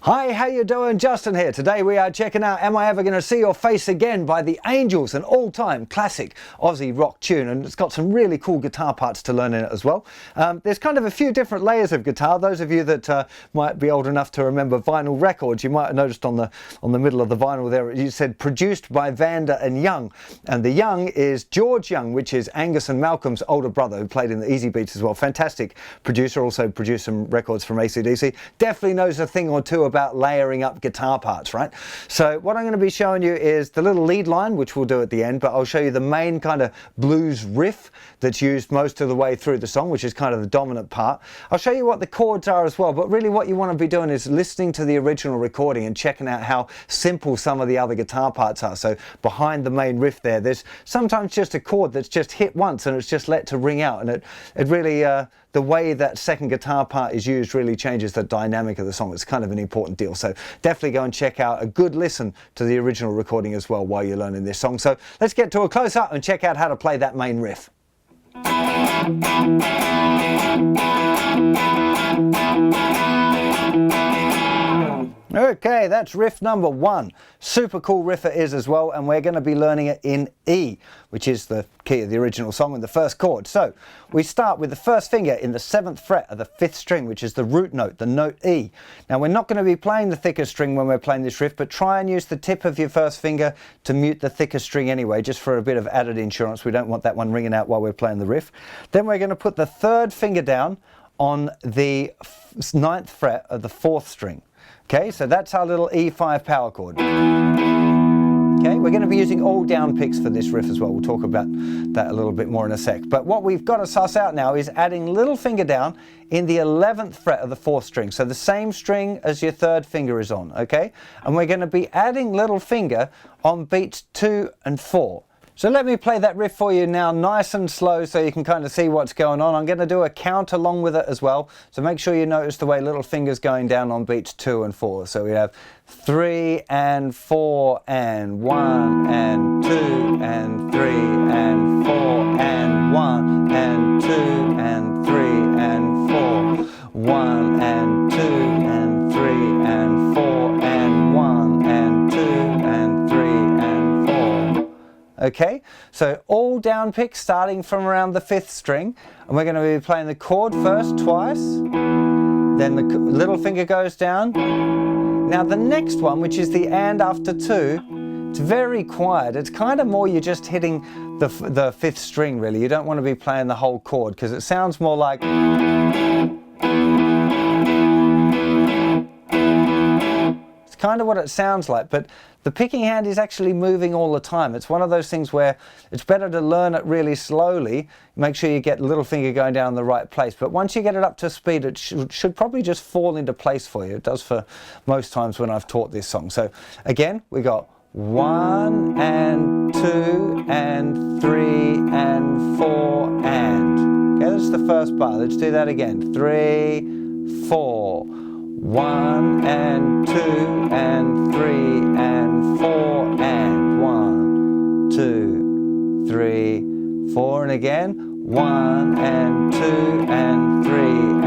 Hi, how you doing? Justin here. Today we are checking out Am I Ever Gonna See Your Face Again by the Angels, an all-time classic Aussie rock tune, and it's got some really cool guitar parts to learn in it as well. There's kind of a few different layers of guitar. Those of you that might be old enough to remember vinyl records, you might have noticed on the middle of the vinyl there, it said produced by Vanda and Young, and the Young is George Young, which is Angus and Malcolm's older brother, who played in the Easy Beats as well. Fantastic producer, also produced some records from AC/DC. Definitely knows a thing or two about layering up guitar parts, right? So what I'm going to be showing you is the little lead line, which we'll do at the end, but I'll show you the main kind of blues riff that's used most of the way through the song, which is kind of the dominant part. I'll show you what the chords are as well, but really what you want to be doing is listening to the original recording and checking out how simple some of the other guitar parts are. So behind the main riff there's sometimes just a chord that's just hit once and it's just let to ring out, and it really the way that second guitar part is used really changes the dynamic of the song. It's kind of an important deal. So definitely go and check out a good listen to the original recording as well while you're learning this song. So let's get to a close-up and check out how to play that main riff. Okay, that's riff number 1. Super cool riff it is as well, and we're going to be learning it in E, which is the key of the original song and the first chord. So we start with the first finger in the 7th fret of the 5th string, which is the root note, the note E. Now we're not going to be playing the thicker string when we're playing this riff, but try and use the tip of your first finger to mute the thicker string anyway, just for a bit of added insurance. We don't want that one ringing out while we're playing the riff. Then we're going to put the 3rd finger down on the 9th fret of the 4th string. Okay, so that's our little E5 power chord. Okay, we're going to be using all down picks for this riff as well. We'll talk about that a little bit more in a sec. But what we've got to suss out now is adding little finger down in the 11th fret of the 4th string. So the same string as your 3rd finger is on, okay? And we're going to be adding little finger on beats 2 and 4. So let me play that riff for you now nice and slow so you can kind of see what's going on. I'm going to do a count along with it as well. So make sure you notice the way little fingers going down on beats 2 and 4. So we have 3 and 4 and 1 and 2 and 3 and 4 and 1 and 2 and 3 and 4. 1 and 2 and 3 and 4 and 1 and 2 and 3 and 4. Okay, so all down picks starting from around the 5th string, and we're going to be playing the chord first twice, then the little finger goes down. Now the next one, which is the and after 2, it's very quiet. It's kind of more you're just hitting the 5th string really. You don't want to be playing the whole chord because it sounds more like... It's kind of what it sounds like, but the picking hand is actually moving all the time. It's one of those things where it's better to learn it really slowly. Make sure you get the little finger going down in the right place. But once you get it up to speed, it should probably just fall into place for you. It does for most times when I've taught this song. So again, we got 1 and 2 and 3 and 4 and. Okay, that's the first bar. Let's do that again. 3, 4. 1 and 2 and 3 and 4 and 1, 2, 3, 4 and again 1 and 2 and 3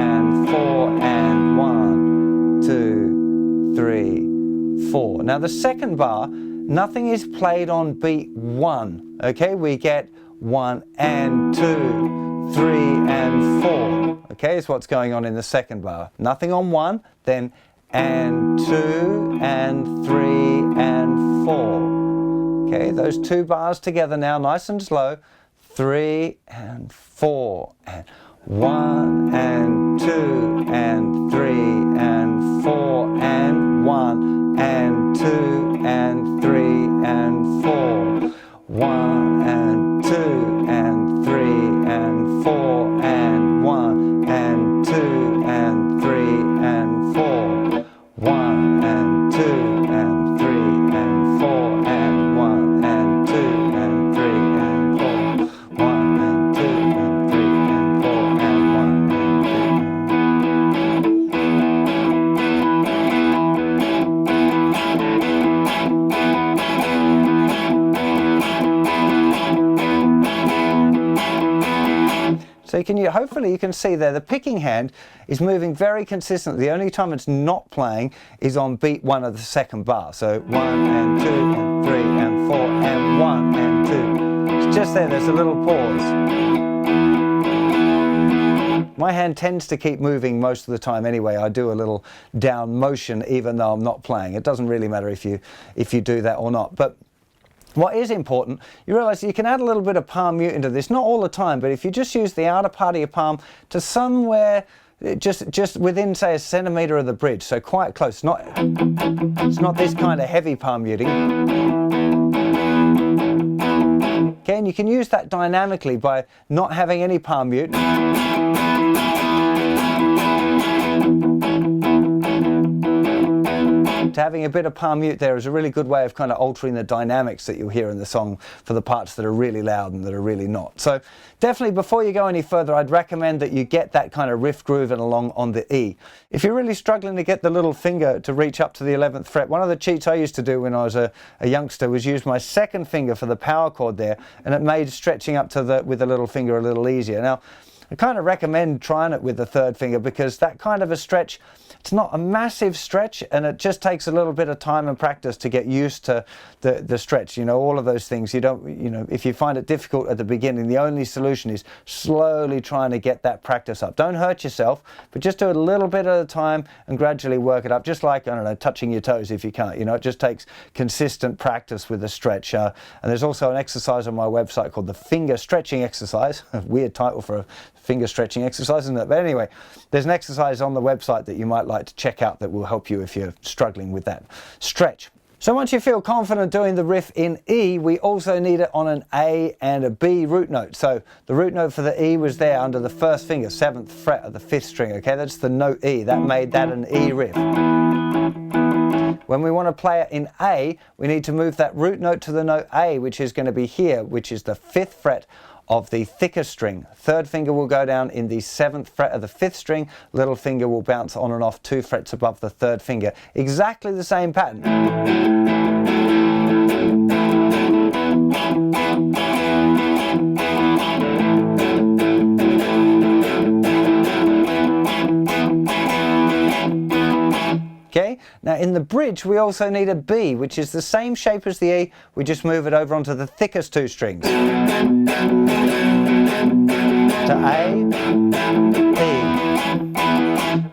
and 4 and 1, 2, 3, 4. Now the second bar, nothing is played on beat 1. Okay, we get 1 and 2, 3 and 4. Okay, is what's going on in the second bar. Nothing on 1, then and 2 and 3 and 4. Okay, those 2 bars together now, nice and slow. 3 and 4 and 1 and 2 and 3 and 4 and 1 and 2 and 3 and 4. 1 and 2 and 3 and 4 and 1 and 2 and 3 and 4. 1 and 2 and 3 and 4 and 1 and 2 and 3 and 4. 1 and 2 and 3 and 4 and 1 and 2. So you can, hopefully you can see there the picking hand is moving very consistently. The only time it's not playing is on beat 1 of the second bar. So 1 and 2 and 3 and 4 and 1 and 2. It's just there's a little pause. My hand tends to keep moving most of the time anyway. I do a little down motion even though I'm not playing. It doesn't really matter if you do that or not. But what is important, you realize you can add a little bit of palm mute into this, not all the time, but if you just use the outer part of your palm to somewhere just within, say, a centimetre of the bridge, so quite close. It's not this kind of heavy palm muting. Okay, and you can use that dynamically by not having any palm mute. Having a bit of palm mute there is a really good way of kind of altering the dynamics that you'll hear in the song for the parts that are really loud and that are really not. So definitely before you go any further, I'd recommend that you get that kind of riff groove and along on the E. If you're really struggling to get the little finger to reach up to the 11th fret, one of the cheats I used to do when I was a youngster was use my second finger for the power chord there, and it made stretching up to with the little finger a little easier. Now, I kind of recommend trying it with the third finger because that kind of a stretch, it's not a massive stretch, and it just takes a little bit of time and practice to get used to the stretch. You know, all of those things. You don't, you know, if you find it difficult at the beginning, the only solution is slowly trying to get that practice up. Don't hurt yourself, but just do it a little bit at a time and gradually work it up. Just like, I don't know, touching your toes if you can't. You know, it just takes consistent practice with the stretch. And there's also an exercise on my website called the finger stretching exercise. A weird title for a finger stretching exercise, isn't it? But anyway, there's an exercise on the website that you might like to check out that will help you if you're struggling with that stretch. So once you feel confident doing the riff in E, we also need it on an A and a B root note. So the root note for the E was there under the first finger, 7th fret of the 5th string, okay? That's the note E. That made that an E riff. When we want to play it in A, we need to move that root note to the note A, which is going to be here, which is the 5th fret of the thicker string. Third finger will go down in the 7th fret of the 5th string. Little finger will bounce on and off 2 frets above the third finger. Exactly the same pattern. Okay, now in the bridge we also need a B, which is the same shape as the E, we just move it over onto the thickest 2 strings. To A, E.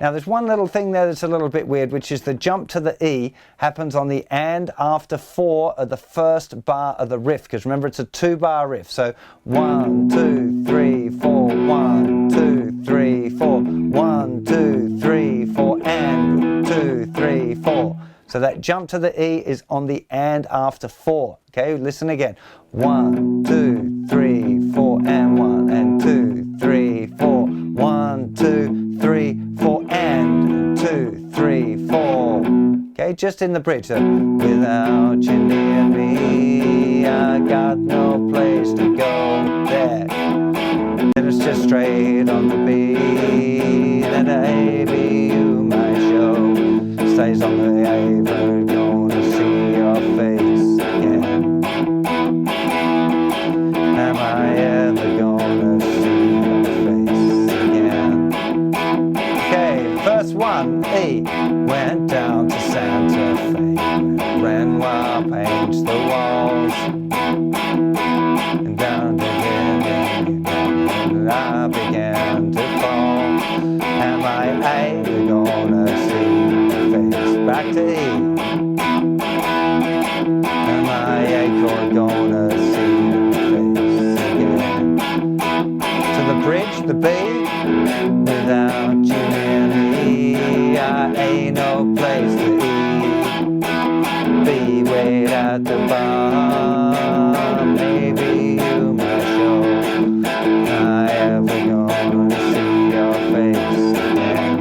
Now there's one little thing there that's a little bit weird, which is the jump to the E happens on the and after 4 of the first bar of the riff, because remember it's a 2-bar riff, so 1, 2, 3, 4, 1, 2, 3, 4, 1, 2, 3, 4, and 2, 3, 4. So that jump to the E is on the and after 4. Okay, listen again. 1, 2, 3, 4, and 1, and 2, 3, 4. 1, 2, 3, 4, and 2, 3, 4. Okay, just in the bridge. So, without you near me, I got no place to go there. Then it's just straight on the B, then the A, B, U, my show. Stays on the A, we're gonna see your face again. Am I ever gonna see your face again? Okay, first one, E. Went down to Santa Fe, Renoir paints the walls, and down to him, and I began to fall. Am I ever gonna see your face? Back to E. Am I a chord gonna see your face again? To the bridge, the B. Without you near me, I ain't no place to eat. B, wait at the bar, maybe you might show. Am I ever gonna see your face again?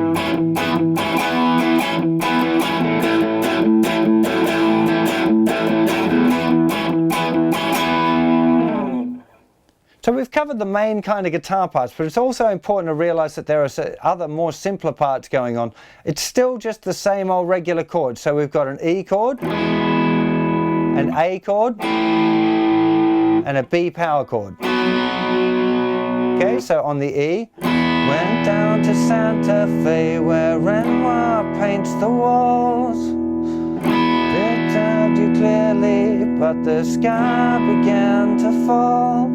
So we've covered the main kind of guitar parts, but it's also important to realize that there are other more simpler parts going on. It's still just the same old regular chords. So we've got an E chord, an A chord, and a B power chord. Okay, so on the E, went down to Santa Fe where Renoir paints the walls. It told you clearly, but the sky began to fall.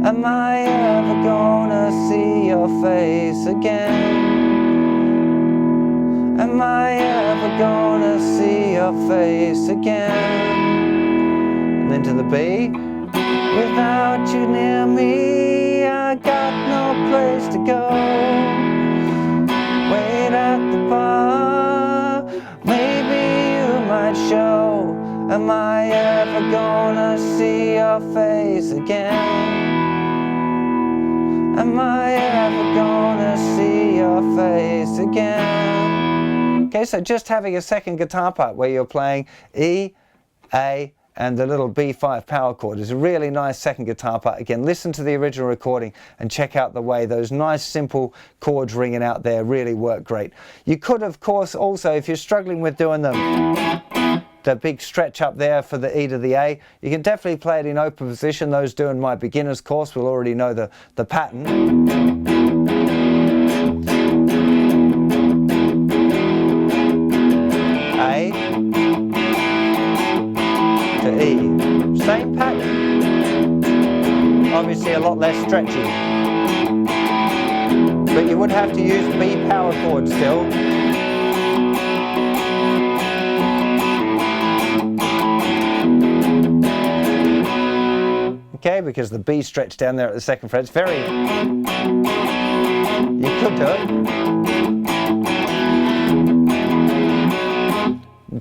Am I ever gonna see your face again? Am I ever gonna see your face again? And then to the B, without you near me, I got no place to go. Wait at the bar, maybe you might show. Am I ever gonna see your face again? Am I ever gonna see your face again? Okay, so just having a second guitar part where you're playing E, A, and the little B5 power chord is a really nice second guitar part. Again, listen to the original recording and check out the way those nice simple chords ringing out there really work great. You could, of course, also, if you're struggling with doing the big stretch up there for the E to the A, you can definitely play it in open position. Those doing my beginner's course will already know the pattern. A to E. Same pattern. Obviously a lot less stretchy. But you would have to use B power chord still. Okay, because the B stretch down there at the second fret is very... You could do it.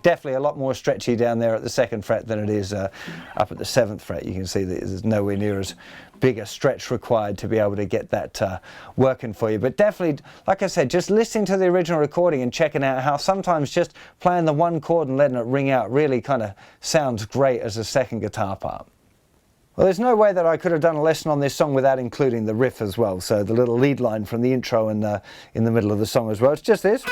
Definitely a lot more stretchy down there at the second fret than it is up at the 7th fret. You can see that there's nowhere near as big a stretch required to be able to get that working for you. But definitely, like I said, just listening to the original recording and checking out how sometimes just playing the one chord and letting it ring out really kind of sounds great as a second guitar part. Well, there's no way that I could have done a lesson on this song without including the riff as well. So the little lead line from the intro and in the middle of the song as well. It's just this.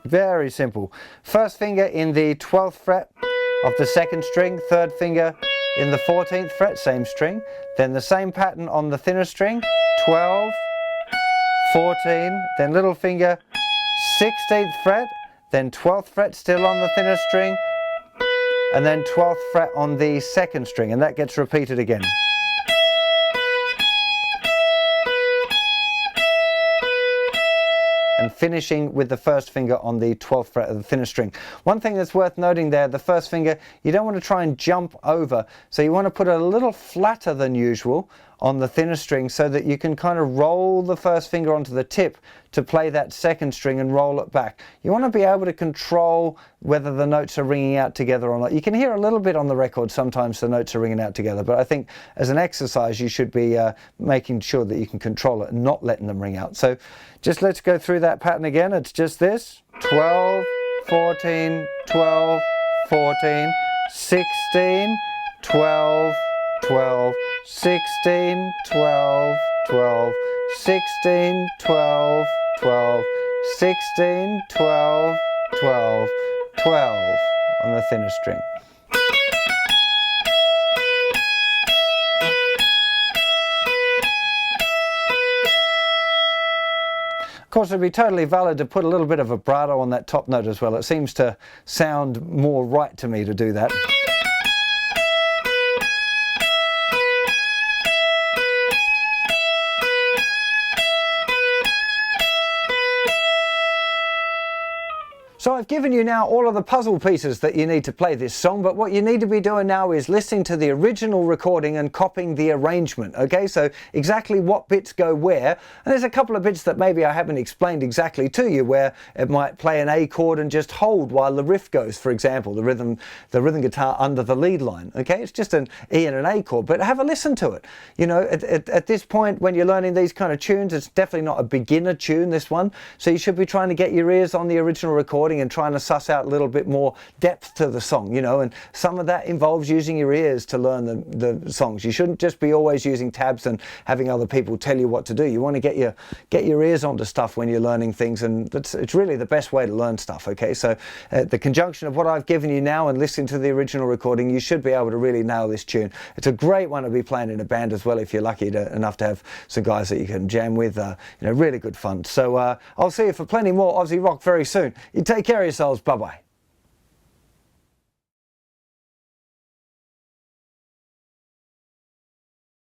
Very simple. First finger in the 12th fret of the 2nd string, 3rd finger in the 14th fret, same string. Then the same pattern on the thinner string, 12, 14, then little finger, 16th fret, then 12th fret still on the thinner string, and then 12th fret on the 2nd string, and that gets repeated again. And finishing with the first finger on the 12th fret of the thinner string. One thing that's worth noting there, the first finger, you don't want to try and jump over, so you want to put it a little flatter than usual on the thinner string so that you can kind of roll the first finger onto the tip to play that 2nd string and roll it back. You want to be able to control whether the notes are ringing out together or not. You can hear a little bit on the record sometimes the notes are ringing out together, but I think as an exercise you should be making sure that you can control it and not letting them ring out. So just let's go through that pattern again. It's just this: 12, 14, 12, 14, 16, 12, 12, 16, 12, 12, 16, 12, 12, 16, 12, 12, 12 on the thinner string. Of course, it would be totally valid to put a little bit of vibrato on that top note as well. It seems to sound more right to me to do that. So I've given you now all of the puzzle pieces that you need to play this song, but what you need to be doing now is listening to the original recording and copying the arrangement, okay? So exactly what bits go where, and there's a couple of bits that maybe I haven't explained exactly to you, where it might play an A chord and just hold while the riff goes, for example, the rhythm guitar under the lead line, okay? It's just an E and an A chord, but have a listen to it. You know, at this point when you're learning these kind of tunes, it's definitely not a beginner tune, this one, so you should be trying to get your ears on the original recording and trying to suss out a little bit more depth to the song, you know, and some of that involves using your ears to learn the songs. You shouldn't just be always using tabs and having other people tell you what to do. You want to get your ears onto stuff when you're learning things, and it's really the best way to learn stuff. Okay, so the conjunction of what I've given you now and listening to the original recording, you should be able to really nail this tune. It's a great one to be playing in a band as well if you're lucky enough to have some guys that you can jam with. You know, really good fun. So I'll see you for plenty more Aussie rock very soon. You take care of yourselves. Bye bye.